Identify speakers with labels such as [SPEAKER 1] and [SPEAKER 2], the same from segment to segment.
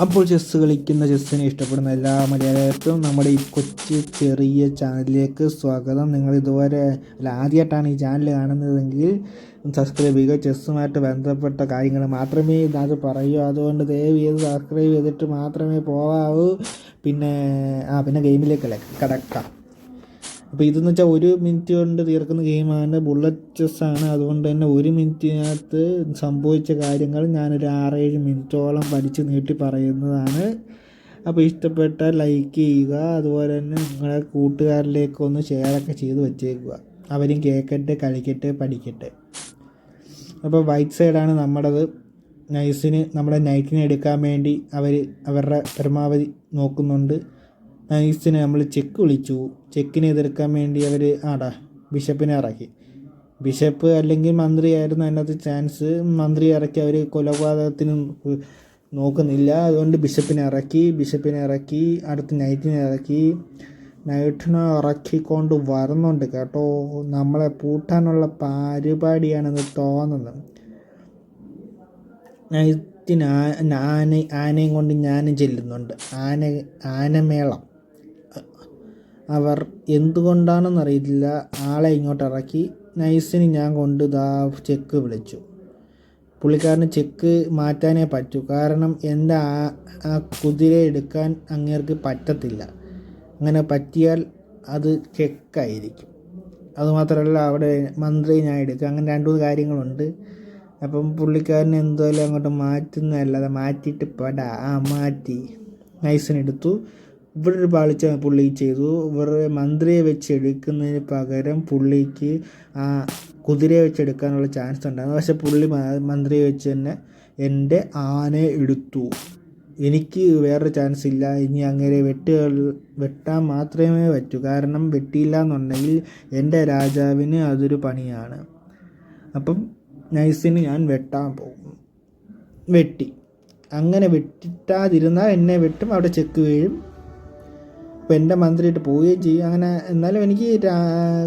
[SPEAKER 1] അപ്പോൾ ചെസ്സ് കളിക്കുന്ന ചെസ്സിനെ ഇഷ്ടപ്പെടുന്ന എല്ലാ മലയാളികൾക്കും നമ്മുടെ ഈ കൊച്ചു ചെറിയ ചാനലിലേക്ക് സ്വാഗതം. നിങ്ങൾ ഇതുവരെ ആദ്യമായിട്ടാണ് ഈ ചാനൽ കാണുന്നതെങ്കിൽ സബ്സ്ക്രൈബ് ചെയ്യുക. ചെസ്സുമായിട്ട് ബന്ധപ്പെട്ട കാര്യങ്ങൾ മാത്രമേ ഇതിനകത്ത് പറയൂ. അതുകൊണ്ട് ദയവ് ചെയ്ത് സബ്സ്ക്രൈബ് ചെയ്തിട്ട് മാത്രമേ പോകാവൂ. പിന്നെ ഗെയിമിലേക്ക് കടക്കാം. അപ്പോൾ ഇതെന്ന് വെച്ചാൽ 1 മിനിറ്റ് കൊണ്ട് തീർക്കുന്ന ഗെയിമാണ്, ബുള്ളറ്റ് ചെസ്സാണ്. അതുകൊണ്ട് തന്നെ 1 മിനിറ്റിനകത്ത് സംഭവിച്ച കാര്യങ്ങൾ ഞാനൊരു 6-7 മിനിറ്റോളം പഠിച്ച് നീട്ടി പറയുന്നതാണ്. അപ്പോൾ ഇഷ്ടപ്പെട്ടാൽ ലൈക്ക് ചെയ്യുക. അതുപോലെ തന്നെ നിങ്ങളുടെ കൂട്ടുകാരിലേക്കൊന്ന് ഷെയറൊക്കെ ചെയ്ത് വെച്ചേക്കുക. അവരും കേൾക്കട്ടെ, കളിക്കട്ടെ, പഠിക്കട്ടെ. അപ്പോൾ വൈറ്റ് സൈഡാണ് നമ്മുടേത്. നമ്മുടെ നൈറ്റിനെ എടുക്കാൻ വേണ്ടി അവരുടെ പരമാവധി നോക്കുന്നുണ്ട്. നൈസിന് നമ്മൾ ചെക്ക് വിളിച്ചു. ചെക്കിനെ എതിർക്കാൻ വേണ്ടി അവർ ബിഷപ്പിനെ ഇറക്കി. ബിഷപ്പ് അല്ലെങ്കിൽ മന്ത്രിയായിരുന്നു അതിനകത്ത് ചാൻസ്. മന്ത്രി ഇറക്കി അവർ കൊലപാതകത്തിന് നോക്കുന്നില്ല. അതുകൊണ്ട് ബിഷപ്പിനെ ഇറക്കി. അടുത്ത് നൈറ്റിനെ ഇറക്കിക്കൊണ്ട് വരുന്നുണ്ട് കേട്ടോ. നമ്മളെ പൂട്ടാനുള്ള പരിപാടിയാണെന്ന് തോന്നുന്നത്. നൈറ്റിന് ആനയും കൊണ്ട് ഞാനും ചെല്ലുന്നുണ്ട്. ആനമേളം. അവർ എന്തുകൊണ്ടാണെന്നറിയില്ല ആളെ ഇങ്ങോട്ട് ഇറക്കി. നൈസിന് ഞാൻ കൊണ്ട് ചെക്ക് വിളിച്ചു. പുള്ളിക്കാരന് ചെക്ക് മാറ്റാനേ പറ്റൂ. കാരണം എൻ്റെ ആ കുതിരയെ എടുക്കാൻ അങ്ങേർക്ക് പറ്റത്തില്ല. അങ്ങനെ പറ്റിയാൽ അത് ചെക്കായിരിക്കും. അതുമാത്രമല്ല അവിടെ മന്ത്രി ഞാൻ എടുക്കുക. അങ്ങനെ 2 കാര്യങ്ങളുണ്ട്. അപ്പം പുള്ളിക്കാരൻ എന്തായാലും അങ്ങോട്ട് മാറ്റുന്നതല്ലാതെ മാറ്റിയിട്ട് മാറ്റി നൈസിനെടുത്തു. ഇവിടെ ഒരു പാളിച്ച പുള്ളി ചെയ്തു. ഇവരുടെ മന്ത്രിയെ വെച്ച് എടുക്കുന്നതിന് പകരം പുള്ളിക്ക് ആ കുതിരയെ വെച്ചെടുക്കാനുള്ള ചാൻസ് ഉണ്ടായിരുന്നു. പക്ഷെ പുള്ളി മന്ത്രിയെ വെച്ച് തന്നെ എൻ്റെ ആനയെ എടുത്തു. എനിക്ക് വേറൊരു ചാൻസ് ഇല്ല. ഇനി അങ്ങനെ വെട്ടാൻ മാത്രമേ പറ്റൂ. കാരണം വെട്ടിയില്ല എന്നുണ്ടെങ്കിൽ എൻ്റെ രാജാവിന് അതൊരു പണിയാണ്. അപ്പം നൈസിന് ഞാൻ വെട്ടാൻ പോകും. വെട്ടി. അങ്ങനെ വെട്ടിട്ടാതിരുന്നാൽ എന്നെ വെട്ടും, അവിടെ ചെക്ക് വീഴും. അപ്പോൾ എൻ്റെ മന്ത്രിയിട്ട് പോവുകയും ചെയ്യും. അങ്ങനെ എന്നാലും എനിക്ക്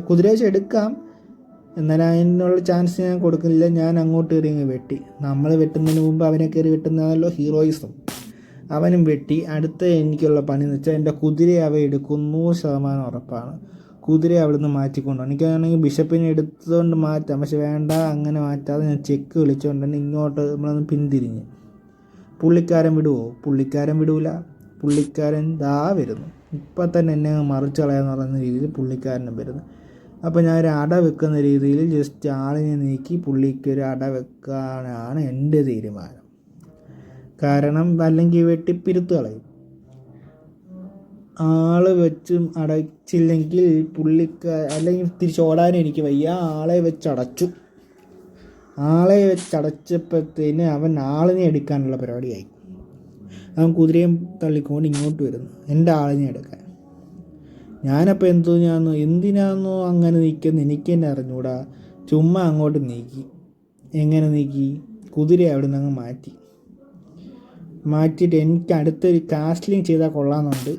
[SPEAKER 1] കുതിരയെ എടുക്കാം. എന്നാലും അതിനുള്ള ചാൻസ് ഞാൻ കൊടുക്കുന്നില്ല. ഞാൻ അങ്ങോട്ട് കയറി വെട്ടി. നമ്മൾ വെട്ടുന്നതിന് മുമ്പ് അവനെ കയറി വെട്ടുന്നതല്ലോ ഹീറോയിസം. അവനും വെട്ടി. അടുത്ത എനിക്കുള്ള പണി എന്ന് വെച്ചാൽ എൻ്റെ കുതിരയെ എടുക്കും. 100% ഉറപ്പാണ്. കുതിരയെ അവിടുന്ന് മാറ്റിക്കൊണ്ടുപോകണം. എനിക്കാണെങ്കിൽ ബിഷപ്പിനെ എടുത്തുകൊണ്ട് മാറ്റാം. പക്ഷെ വേണ്ട, അങ്ങനെ മാറ്റാതെ ഞാൻ ചെക്ക് വിളിച്ചുകൊണ്ട് തന്നെ ഇങ്ങോട്ട് നമ്മളൊന്ന് പിന്തിരിഞ്ഞ്. പുള്ളിക്കാരൻ വിടുമോ? പുള്ളിക്കാരൻ വിടൂല. പുള്ളിക്കാരൻ വരുന്നു. ഇപ്പം തന്നെ എന്നെ മറിച്ച് കളയാന്ന് പറയുന്ന രീതിയിൽ പുള്ളിക്കാരനും വരുന്നു. അപ്പോൾ ഞാൻ ഒരു അട വെക്കുന്ന രീതിയിൽ ജസ്റ്റ് ആളിനെ നീക്കി പുള്ളിക്ക് ഒരു അട വെക്കാനാണ് എൻ്റെ തീരുമാനം. കാരണം അല്ലെങ്കിൽ വെട്ടിപ്പിരുത്ത് കളയും. ആള് വെച്ചും അടച്ചില്ലെങ്കിൽ അല്ലെങ്കിൽ തിരിച്ചോടാനും എനിക്ക് വയ്യ. ആളെ വെച്ചടച്ചപ്പോഴത്തേന് അവൻ ആളിനെ എടുക്കാനുള്ള പരിപാടിയായി. അവൻ കുതിരയും തള്ളിക്കൊണ്ട് ഇങ്ങോട്ട് വരുന്നു എൻ്റെ ആളിനെ എടുക്കാൻ. ഞാനപ്പോൾ എന്തിനാണെന്നോ അങ്ങനെ നീക്കുന്നത് എനിക്ക് തന്നെ അറിഞ്ഞൂടാ. ചുമ്മാ അങ്ങോട്ട് നീക്കി. എങ്ങനെ നീക്കി? കുതിരയെ അവിടെ നിന്ന് അങ്ങ് മാറ്റിയിട്ട് എനിക്ക് അടുത്തൊരു കാസ്ലിംഗ് ചെയ്താൽ കൊള്ളാമെന്നുണ്ട്.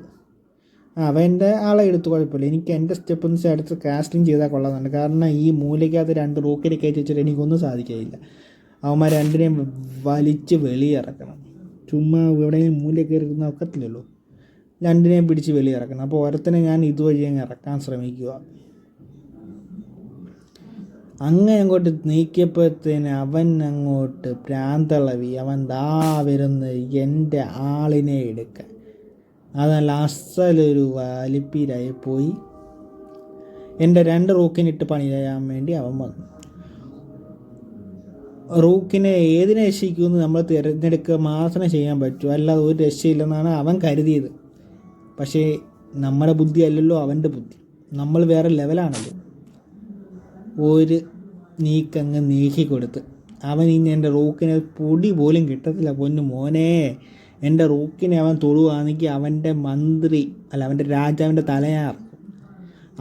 [SPEAKER 1] അവൻ്റെ ആളെ എടുത്ത് കുഴപ്പമില്ല. എനിക്ക് എൻ്റെ സ്റ്റെപ്പ് എന്ന് വെച്ചാൽ അടുത്ത് കാസ്ലിംഗ് ചെയ്താൽ കൊള്ളാമെന്നുണ്ട്. കാരണം ഈ മൂലയ്ക്കകത്ത് 2 റോക്കിനെ കയറ്റി വെച്ചിട്ട് എനിക്കൊന്നും സാധിക്കില്ല. അവന്മാർ 2നെയും വലിച്ച് വെളിയിറക്കണം. ചുമ്മാ എവിടെയെങ്കിലും മൂല കയറി ഇരുന്ന് ഒക്കത്തില്ലല്ലോ. 2നെയും പിടിച്ച് വെളിയിറക്കണം. അപ്പോൾ ഒരുത്തനെ ഞാൻ ഇതുവഴി അങ്ങ് ഇറക്കാൻ ശ്രമിക്കുക. അങ്ങനെ അങ്ങോട്ട് നീക്കിയപ്പോഴത്തേന് അവൻ അങ്ങോട്ട് പ്രാന്തളവി. അവൻ വരുന്നത് എൻ്റെ ആളിനെ എടുക്കാൻ. അതല്ല അസലൊരു വലിപ്പീരായി പോയി. എൻ്റെ 2 റൂക്കിനിട്ട് പണി ചെയ്യാൻ വേണ്ടി അവൻ വന്നു. റൂക്കിനെ ഏതിനെ രക്ഷിക്കുമെന്ന് നമ്മൾ തിരഞ്ഞെടുക്കുക മാത്രമേ ചെയ്യാൻ പറ്റൂ. അല്ലാതെ ഒരു രക്ഷയില്ലെന്നാണ് അവൻ കരുതിയത്. പക്ഷേ നമ്മുടെ ബുദ്ധി അല്ലല്ലോ അവൻ്റെ ബുദ്ധി. നമ്മൾ വേറെ ലെവലാണല്ലോ. ഒരു നീക്കങ്ങ് നീക്കിക്കൊടുത്ത് അവൻ ഇനി എൻ്റെ റൂക്കിനെ പൊടി പോലും കിട്ടത്തില്ല. പൊന്നു മോനെ, എൻ്റെ റൂക്കിനെ അവൻ തൊടുകയാണെങ്കിൽ അവൻ്റെ രാജാവിൻ്റെ തലയാർ.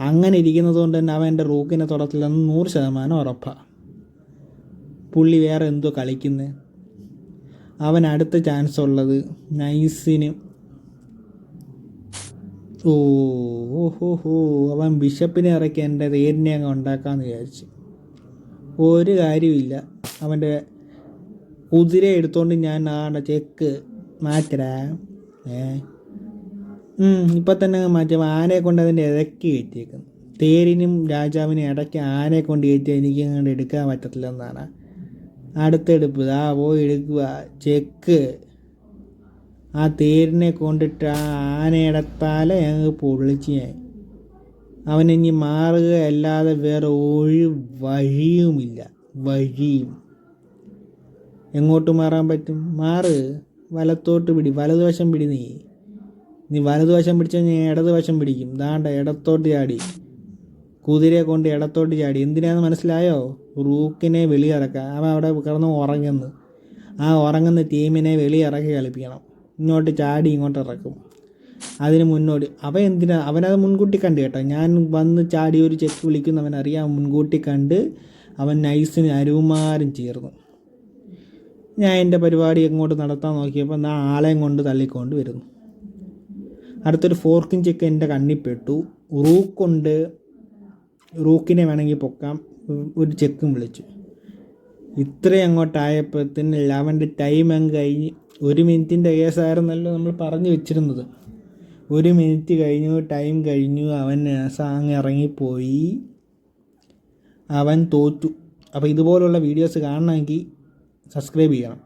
[SPEAKER 1] അങ്ങനെ ഇരിക്കുന്നത് കൊണ്ട് തന്നെ അവൻ എൻ്റെ റൂക്കിനെ തൊടത്തില്ലെന്ന് 100% ഉറപ്പാണ്. പുള്ളി വേറെ എന്തോ കളിക്കുന്നത്. അവൻ അടുത്ത ചാൻസ് ഉള്ളത് നൈസിന്. അവൻ ബിഷപ്പിനെ ഇറക്കി എൻ്റെ തേരിനെ അങ്ങ് ഉണ്ടാക്കാമെന്ന് വിചാരിച്ചു. ഒരു കാര്യമില്ല. അവൻ്റെ കുതിര എടുത്തുകൊണ്ട് ഞാൻ ചെക്ക് മാറ്റടാ. ഇപ്പം തന്നെ അങ്ങ് മാറ്റാം. ആനയെ കൊണ്ട് അതിൻ്റെ ഇടയ്ക്ക് കയറ്റിയേക്കുന്നു. തേരിനും രാജാവിനും ഇടയ്ക്ക് ആനയെ കൊണ്ട് കയറ്റി എനിക്ക് അങ്ങോട്ട് എടുക്കാൻ പറ്റത്തില്ലെന്നാണ്. അടുത്തെടുപ്പ് പോയി എടുക്കുക. ചെക്ക്. ആ തേരിനെ കൊണ്ടിട്ട് ആ ആനയുടെ തല ഞങ്ങൾ പൊളിച്ച് ഞാൻ. അവനിനി മാറുകയല്ലാതെ വേറെ ഒരു വഴിയുമില്ല. എങ്ങോട്ട് മാറാൻ പറ്റും? മാറ്. വലത്തോട്ട് പിടി. വലതുവശം പിടി. നീ വലതുവശം പിടിച്ചാൽ ഞാൻ ഇടതുവശം പിടിക്കും. ദാണ്ട ഇടത്തോട്ട് ചാടി. കുതിരയെ കൊണ്ട് ഇടത്തോട്ട് ചാടി. എന്തിനാന്ന് മനസ്സിലായോ? റൂക്കിനെ വെളിയിറക്കുക. അവൻ അവിടെ കിടന്ന് ഉറങ്ങുന്നു. ആ ഉറങ്ങുന്ന ടീമിനെ വെളിയിറക്കി കളിപ്പിക്കണം. ഇങ്ങോട്ട് ചാടി ഇങ്ങോട്ട് ഇറക്കും. അതിന് മുന്നോട്ട് അവനത് മുൻകൂട്ടി കണ്ട് കേട്ടോ. ഞാൻ വന്ന് ചാടി ഒരു ചെക്ക് വിളിക്കുന്നവനറിയാം. മുൻകൂട്ടി കണ്ട് അവൻ നൈസിന് അരുമാരും ചേർന്നു. ഞാൻ എൻ്റെ പരിപാടി എങ്ങോട്ട് നടത്താൻ നോക്കിയപ്പോൾ ആളെയും കൊണ്ട് തള്ളിക്കൊണ്ട് വരുന്നു. അടുത്തൊരു ഫോർക്കിൻ ചെക്ക് എൻ്റെ കണ്ണിപ്പെട്ടു. റൂക്കിനെ വേണമെങ്കിൽ പൊക്കാം. ഒരു ചെക്കും വിളിച്ചു. ഇത്രയും അങ്ങോട്ടായപ്പോഴത്തേന് അവൻ്റെ ടൈം അങ്ങ് കഴിഞ്ഞ്. 1 മിനിറ്റിൻ്റെ കേസായിരുന്നല്ലോ നമ്മൾ പറഞ്ഞു വെച്ചിരുന്നത്. 1 മിനിറ്റ് കഴിഞ്ഞു. ടൈം കഴിഞ്ഞു. അവൻ അങ്ങ് ഇറങ്ങിപ്പോയി. അവൻ തോറ്റു. അപ്പോൾ ഇതുപോലുള്ള വീഡിയോസ് കാണണമെങ്കിൽ സബ്സ്ക്രൈബ് ചെയ്യണം.